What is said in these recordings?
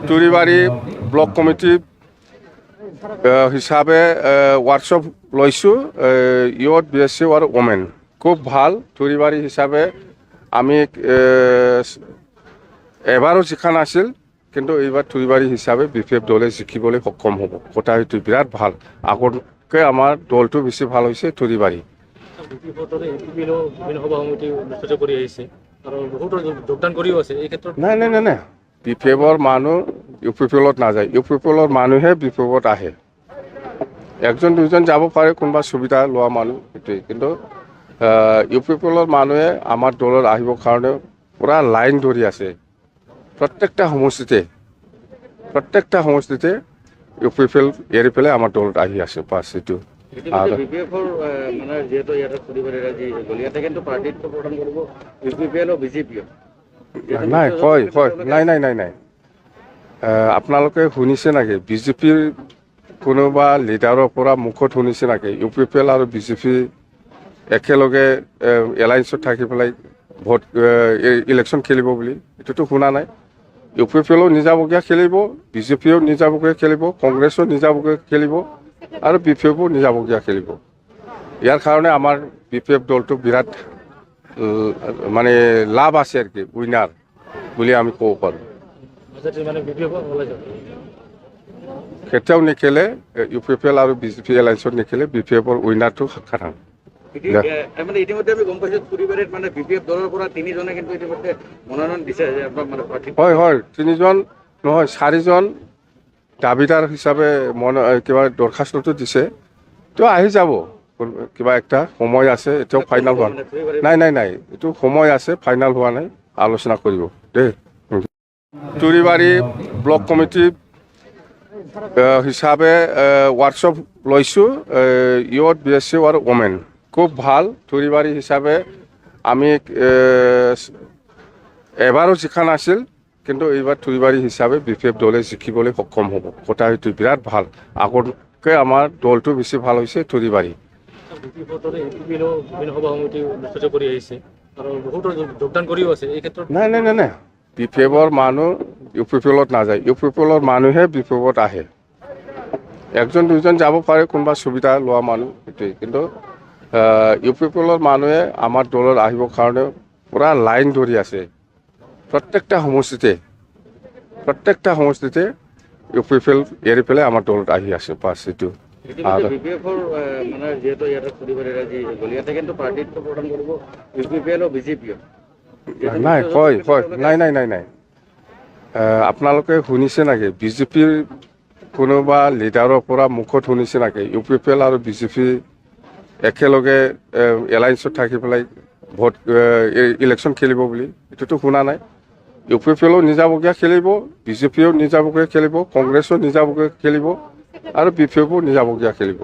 Turibari block committee হিচাপে workshop লৈছোঁ youth BSc আৰু ওমেন খুব ভাল টুৰিবাৰী হিচাপে আমি এবাৰো জিকা নাছিল কিন্তু এইবাৰ টুৰিবাৰী হিচাপে BPF দলে জিকিবলৈ সক্ষম হ'ব কথা সেইটো বিৰাট ভাল আগতকৈ আমাৰ দলটো বেছি ভাল হৈছে টুৰিবাৰী নাই নাই নাই নাই BPFৰ মানুহ UPPLত নাযায় UPPLৰ মানুহে BPFত আহে একজন দুজন যাব পাৰে কোনোবা সুবিধা লোৱা মানুহ সেইটোৱে কিন্তু UPPLৰ মানুহে আমাৰ দলত আহিবৰ কাৰণে পুৰা লাইন ধৰি আছে প্ৰত্যেকটা সমষ্টিতে UPPL এৰি পেলাই আমাৰ দলত আহি আছে পাছ এইটো নাই হয় হয় নাই নাই নাই নাই আপোনালোকে শুনিছে নেকি BJPৰ কোনোবা লিডাৰৰ পৰা মুখত শুনিছে নেকি UPPL আৰু BJP একেলগে এলায়েন্সত থাকি পেলাই ভোট ইলেকশ্যন খেলিব বুলি এইটোতো শুনা নাই UPPLও নিজাববীয়া খেলিব BJPও নিজাববীয়া খেলিব কংগ্ৰেছো নিজাববীয়া খেলিব আৰু BPFও নিজাববীয়া খেলিব ইয়াৰ কাৰণে আমাৰ BPF দলটো বিৰাট মানে লাভ আছে আৰু কি উইনাৰ বুলি আমি ক'ব পাৰোঁ কেতিয়াও নেখেলে UPPL আৰু BJP এলায়েন্সত নেখেলে BPFৰ উইনাৰটো খাটাং ইতিমধ্যে আমি গম পাইছোঁ টুৰিবাৰীত মানে BPF দলৰ পৰা তিনিজনে কিন্তু ইতিমধ্যে মনোনয়ন দিছে যে আপোনাক মানে প্ৰাৰ্থী হয় হয় তিনিজন নহয় চাৰিজন দাবীদাৰ হিচাপে কিবা দৰখাস্তটো দিছে তো আহি যাব কিবা একটা সময় আছে এতিয়াও ফাইনেল হোৱা নাই নাই নাই এইটো সময় আছে ফাইনেল হোৱা নাই আলোচনা কৰিব দেই টুৰিবাৰী ব্লক কমিটি হিচাপে ৱৰ্কশ্বপ লৈছোঁ ইয়থ BSc আৰু ওমেন খুব ভাল টুৰিবাৰী হিচাপে আমি এবাৰো জিকা নাছিল কিন্তু এইবাৰ টুৰিবাৰী হিচাপে BPF দলে জিকিবলৈ সক্ষম হ'ব কথা সেইটো বিৰাট ভাল আগতকৈ আমাৰ দলটো বেছি ভাল হৈছে টুৰিবাৰী নাই নাই নাই নাই BPFৰ মানুহ UPPLত নাযায় UPPLৰ মানুহে BPFত আহে একজন দুজন যাব পাৰে কোনোবা সুবিধা লোৱা মানুহ সেইটোৱে কিন্তু UPPLৰ মানুহে আমাৰ দলত আহিবৰ কাৰণে পুৰা লাইন ধৰি আছে প্ৰত্যেকটা সমষ্টিতে UPPL এৰি পেলাই আমাৰ দলত আহি আছে পাছ এইটো নাই হয় হয় নাই নাই নাই নাই আপোনালোকে শুনিছে নেকি BJPৰ কোনোবা লিডাৰৰ পৰা মুখত শুনিছে নেকি UPPL আৰু BJP একেলগে এলায়েন্সত থাকি পেলাই ভোট ইলেকশ্যন খেলিব বুলি এইটোতো শুনা নাই UPPLও নিজাববীয়া খেলিব BJPও নিজাববীয়া খেলিব কংগ্ৰেছো নিজাববীয়া খেলিব আৰু BPFও নিজাববীয়া খেলিব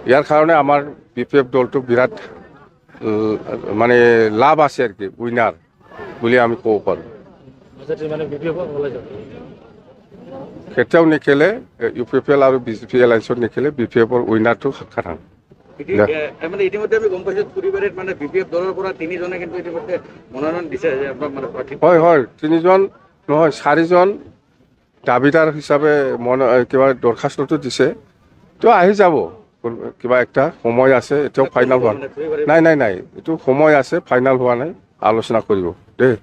ইয়াৰ কাৰণে আমাৰ BPF দলটো বিৰাট মানে লাভ আছে আৰু কি উইনাৰ বুলি আমি ক'ব পাৰোঁ কেতিয়াও নেখেলে UPPL আৰু BJP এলায়েন্সত নেখেলে BPFৰ উইনাৰটো খাটাং ইতিমধ্যে আমি গম পাইছোঁ টুৰিবাৰীত মানে BPF দলৰ পৰা তিনিজনে কিন্তু ইতিমধ্যে মনোনয়ন দিছে যে আপোনাক মানে প্ৰাৰ্থী হয় হয় তিনিজন নহয় চাৰিজন দাবীদাৰ হিচাপে কিবা দৰখাস্তটো দিছে তো আহি যাব কিবা একটা সময় আছে এতিয়াও ফাইনেল হোৱা নাই নাই নাই এইটো সময় আছে ফাইনেল হোৱা নাই আলোচনা কৰিব দেই